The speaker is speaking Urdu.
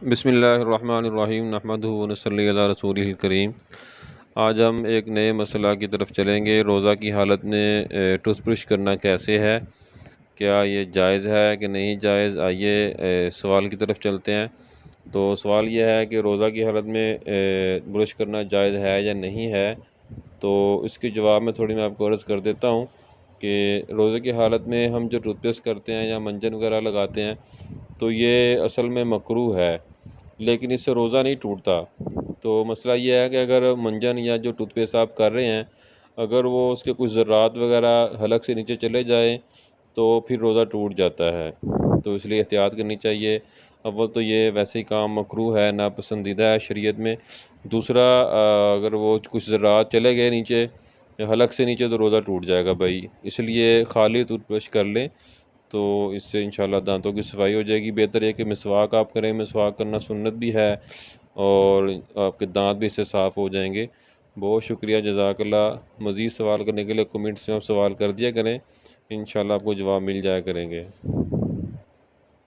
بسم اللہ الرحمن الرحیم نحمدہ ونصلی علی رسولہ الکریم۔ آج ہم ایک نئے مسئلہ کی طرف چلیں گے۔ روزہ کی حالت میں ٹوتھ برش کرنا کیسے ہے، کیا یہ جائز ہے کہ نہیں جائز؟ آئیے سوال کی طرف چلتے ہیں۔ تو سوال یہ ہے کہ روزہ کی حالت میں برش کرنا جائز ہے یا نہیں ہے۔ تو اس کے جواب میں تھوڑی میں آپ کو عرض کر دیتا ہوں کہ روزے کی حالت میں ہم جو ٹوتھ پیسٹ کرتے ہیں یا منجن وغیرہ لگاتے ہیں تو یہ اصل میں مکروہ ہے، لیکن اس سے روزہ نہیں ٹوٹتا۔ تو مسئلہ یہ ہے کہ اگر منجن یا جو ٹوتھ پیسٹ آپ کر رہے ہیں اگر وہ اس کے کچھ ذرات وغیرہ حلق سے نیچے چلے جائیں تو پھر روزہ ٹوٹ جاتا ہے، تو اس لیے احتیاط کرنی چاہیے۔ اول تو یہ ویسے ہی کام مکروہ ہے، ناپسندیدہ ہے شریعت میں۔ دوسرا اگر وہ کچھ ذرات چلے گئے نیچے حلق سے نیچے تو روزہ ٹوٹ جائے گا بھائی، اس لیے خالی ٹوتھ برش کر لیں تو اس سے انشاءاللہ دانتوں کی صفائی ہو جائے گی۔ بہتر ہے کہ مسواک آپ کریں، مسواک کرنا سنت بھی ہے اور آپ کے دانت بھی اس سے صاف ہو جائیں گے۔ بہت شکریہ، جزاک اللہ۔ مزید سوال کرنے کے لیے کمنٹس میں آپ سوال کر دیا کریں، انشاءاللہ آپ کو جواب مل جایا کریں گے۔